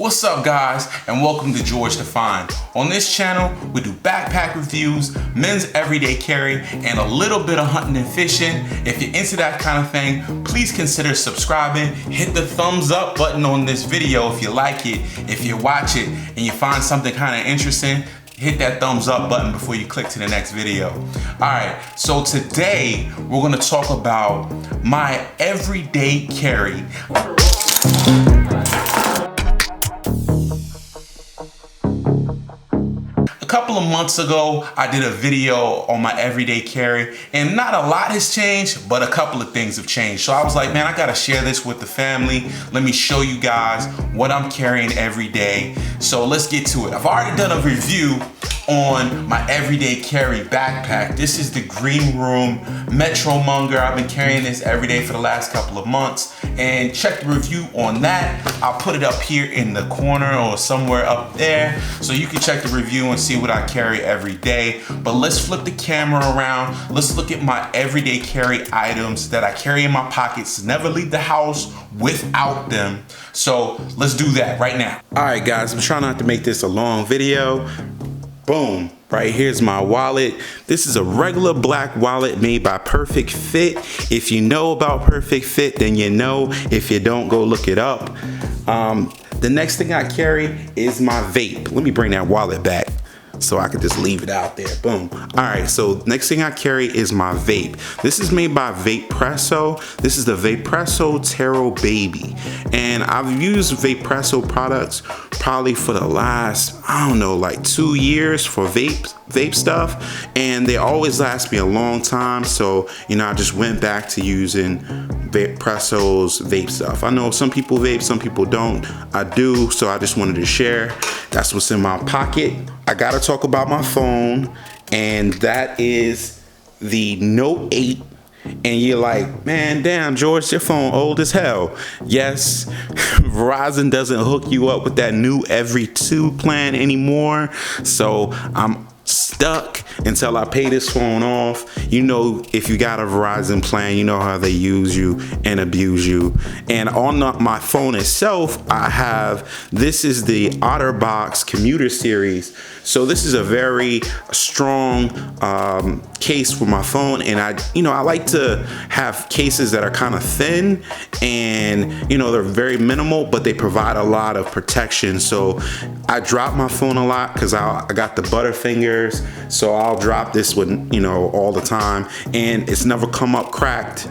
What's up guys, and welcome to George Define. On this channel, we do backpack reviews, men's everyday carry, and a little bit of hunting and fishing. If you're into that kind of thing, please consider subscribing. Hit the thumbs up button on this video if you like it. If you watch it and you find something kind of interesting, hit that thumbs up button before you click to the next video. All right, so today we're gonna talk about my everyday carry. A couple of months ago, I did a video on my everyday carry, and not a lot has changed, but a couple of things have changed. So I was like, man, I gotta share this with the family. Let me show you guys what I'm carrying every day. So let's get to it. I've already done a review on my everyday carry backpack. This is the Green Room Metro Munger. I've been carrying this every day for the last couple of months, and check the review on that. I'll put it up here in the corner or somewhere up there so you can check the review and see what I carry every day. But let's flip the camera around. Let's look at my everyday carry items that I carry in my pockets, never leave the house without them. So let's do that right now. All right guys, I'm trying not to make this a long video. Boom, right here's my wallet. This is a regular black wallet made by Perfect Fit. If you know about Perfect Fit, then you know. If you don't, go look it up. The next thing I carry is my vape. Let me bring that wallet back so I could just leave it out there. Boom. All right, so next thing I carry is my vape. This is made by Vapepresso. This is the Vapepresso Taro Baby. And I've used Vapepresso products probably for the last, I don't know, like 2 years for vape stuff. And they always last me a long time. So, you know, I just went back to using Vapepresso's vape stuff. I know some people vape, some people don't. I do, so I just wanted to share. That's what's in my pocket. I gotta talk about my phone, and that is the Note 8. And you're like, man, damn, George, your phone old as hell. Yes, Verizon doesn't hook you up with that new every 2 plan anymore. So I'm stuck until I pay this phone off. You know, if you got a Verizon plan, you know how they use you and abuse you. And on my phone itself, I have, this is the OtterBox Commuter Series. So this is a very strong case for my phone, and I like to have cases that are kind of thin, and you know, they're very minimal, but they provide a lot of protection. So I drop my phone a lot because I got the Butterfingers, so I'll drop this one, you know, all the time, and it's never come up cracked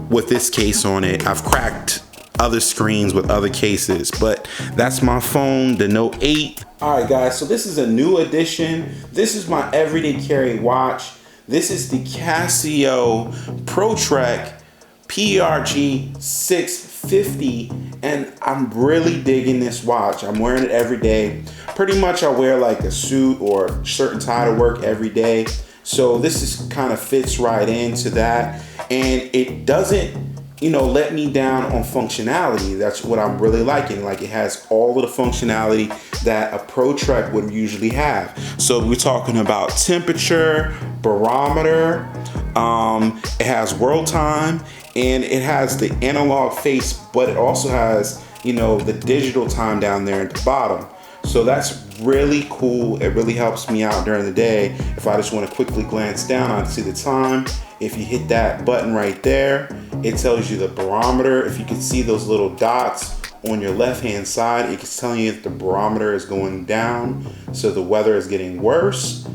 with this case on it. I've cracked other screens with other cases, but that's my phone, the Note 8. All right guys, so this is a new addition. This is my everyday carry watch. This is the Casio ProTrek PRG 650, and I'm really digging this watch. I'm wearing it every day. Pretty much I wear like a suit or a shirt and tie to work every day. So this is kind of fits right into that, and it doesn't, you know, let me down on functionality. That's what I'm really liking. Like, it has all of the functionality that a ProTrek would usually have. So we're talking about temperature, barometer, it has world time, and it has the analog face, but it also has, you know, the digital time down there at the bottom. So that's really cool. It really helps me out during the day. If I just want to quickly glance down, I see the time. If you hit that button right there, it tells you the barometer. If you can see those little dots on your left-hand side, it's telling you that the barometer is going down, so the weather is getting worse.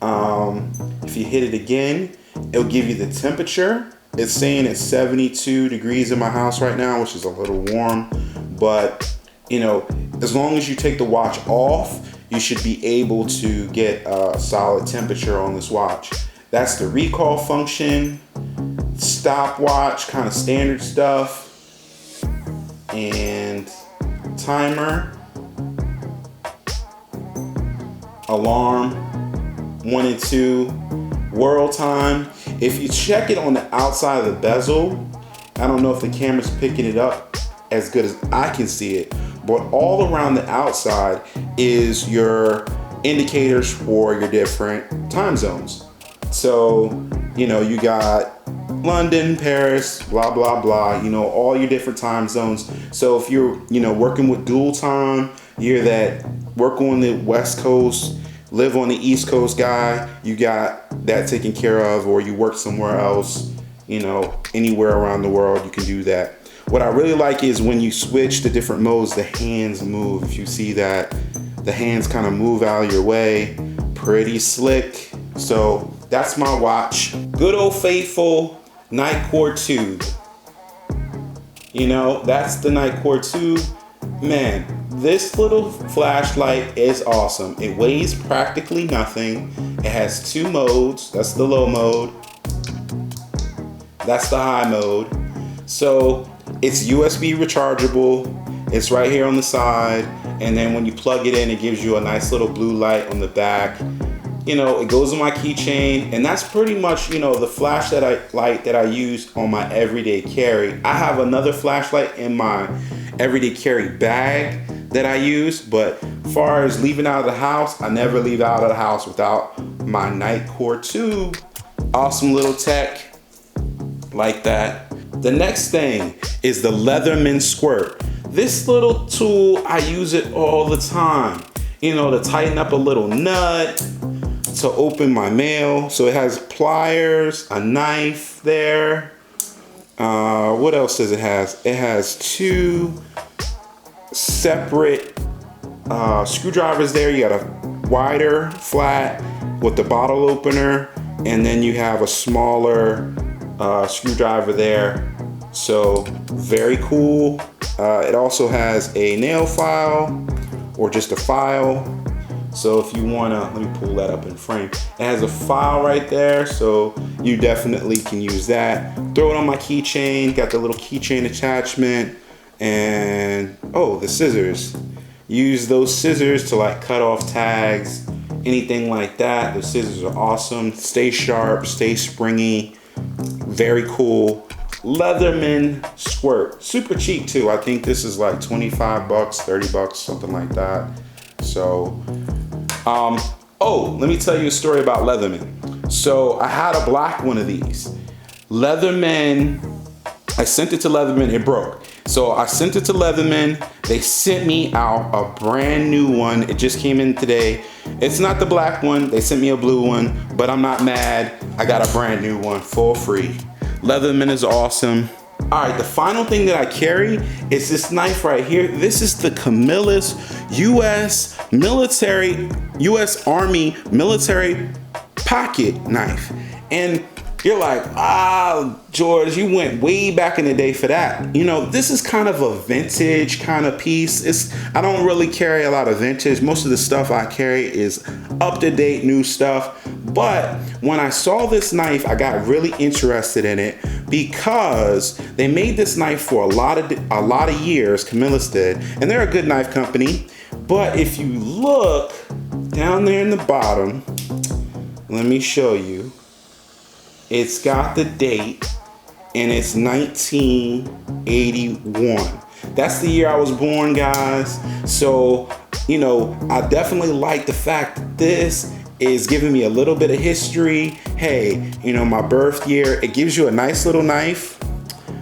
If you hit it again, it'll give you the temperature. It's saying it's 72 degrees in my house right now, which is a little warm, but you know, as long as you take the watch off, you should be able to get a solid temperature on this watch. That's the recall function, stopwatch, kind of standard stuff, and timer, alarm, 1 and 2, world time. If you check it on the outside of the bezel, I don't know if the camera's picking it up as good as I can see it, but all around the outside is your indicators for your different time zones. So, you know, you got London, Paris, blah, blah, blah, you know, all your different time zones. So if you're, you know, working with dual time, you're that work on the West Coast, live on the East Coast guy, you got that taken care of, or you work somewhere else, you know, anywhere around the world, you can do that. What I really like is when you switch to different modes, the hands move. If you see that, the hands kind of move out of your way. Pretty slick. So that's my watch. Good old faithful Nightcore 2. You know, that's the Nightcore 2. Man, this little flashlight is awesome. It weighs practically nothing. It has 2 modes. That's the low mode. That's the high mode. So it's USB rechargeable. It's right here on the side. And then when you plug it in, it gives you a nice little blue light on the back. You know, it goes on my keychain, and that's pretty much, you know, the flashlight that I use on my everyday carry. I have another flashlight in my everyday carry bag that I use, but as far as leaving out of the house, I never leave out of the house without my Nightcore 2. Awesome little tech like that. The next thing is the Leatherman Squirt. This little tool, I use it all the time. You know, to tighten up a little nut, to open my mail. So it has pliers, a knife there. What else does it have? It has 2 separate screwdrivers there. You got a wider flat with the bottle opener, and then you have a smaller screwdriver there. So very cool. It also has a nail file or just a file. So if you wanna, let me pull that up in frame. It has a file right there, so you definitely can use that. Throw it on my keychain, got the little keychain attachment, and oh, the scissors. Use those scissors to like cut off tags, anything like that. The scissors are awesome. Stay sharp, stay springy, very cool. Leatherman Squirt, super cheap too. I think this is like 25 bucks, 30 bucks, something like that. So, oh, let me tell you a story about Leatherman. So I had a black one of these. Leatherman, I sent it to Leatherman, it broke. So I sent it to Leatherman. They sent me out a brand new one. It just came in today. It's not the black one. They sent me a blue one, but I'm not mad. I got a brand new one for free. Leatherman is awesome. All right, the final thing that I carry is this knife right here. This is the Camillus US Army military pocket knife. And you're like, George, you went way back in the day for that. You know, this is kind of a vintage kind of piece. I don't really carry a lot of vintage. Most of the stuff I carry is up-to-date new stuff. But when I saw this knife, I got really interested in it because they made this knife for a lot of years, Camillus did, and they're a good knife company. But if you look down there in the bottom, let me show you. It's got the date, and it's 1981. That's the year I was born, guys. So, you know, I definitely like the fact that this is giving me a little bit of history. Hey, you know, my birth year. It gives you a nice little knife,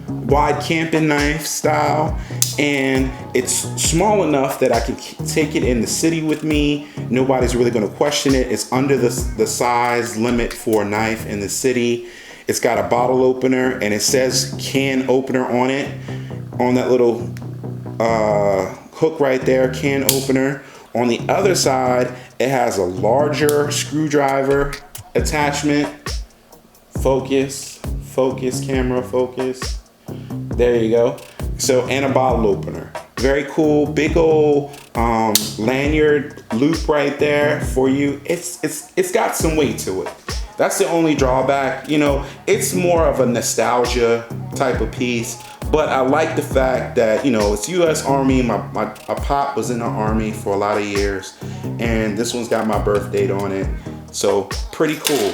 wide camping knife style, and it's small enough that I can take it in the city with me. Nobody's really gonna question it. It's under the size limit for a knife in the city. It's got a bottle opener, and it says can opener on it, on that little hook right there, can opener. On the other side, it has a larger screwdriver attachment. Focus, camera, focus. There you go. So, and a bottle opener. Very cool, big old lanyard loop right there for you. It's got some weight to it. That's the only drawback. You know, it's more of a nostalgia type of piece, but I like the fact that, you know, it's US Army. My pop was in the Army for a lot of years, and this one's got my birth date on it. So pretty cool.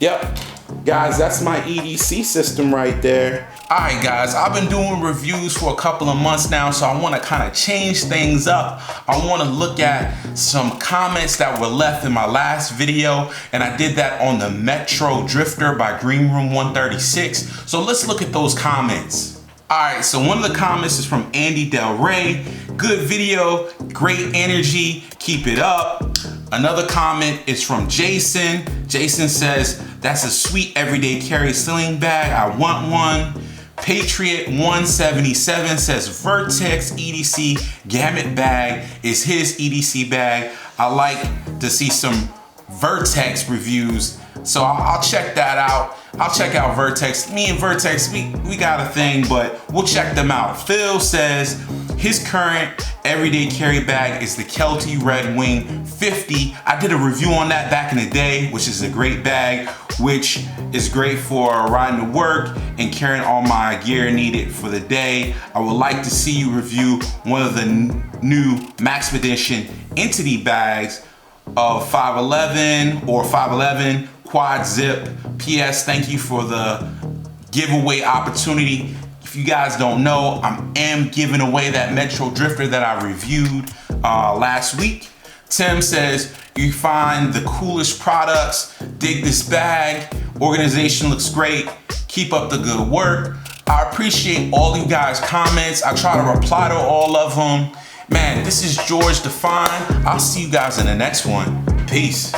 Yep, guys, that's my EDC system right there. All right, guys, I've been doing reviews for a couple of months now, so I want to kind of change things up. I want to look at some comments that were left in my last video, and I did that on the Metro Drifter by Green Room 136. So let's look at those comments. All right, so one of the comments is from Andy Del Rey. Good video, great energy, keep it up. Another comment is from Jason. Jason says, that's a sweet everyday carry sling bag. I want one. Patriot 177 says Vertex EDC Gamut bag is his EDC bag. I like to see some Vertex reviews, so I'll check that out. I'll check out Vertex. Me and Vertex, we got a thing, but we'll check them out. Phil says his current everyday carry bag is the Kelty Red Wing 50. I did a review on that back in the day, which is a great bag, which is great for riding to work and carrying all my gear needed for the day. I would like to see you review one of the new Maxpedition Entity bags of 511 or 511 quad zip. PS, thank you for the giveaway opportunity. If you guys don't know, I am giving away that Metro Drifter that I reviewed last week. Tim says, you find the coolest products, dig this bag, organization looks great, keep up the good work. I appreciate all you guys' comments. I try to reply to all of them. Man, this is George Define. I'll see you guys in the next one. Peace.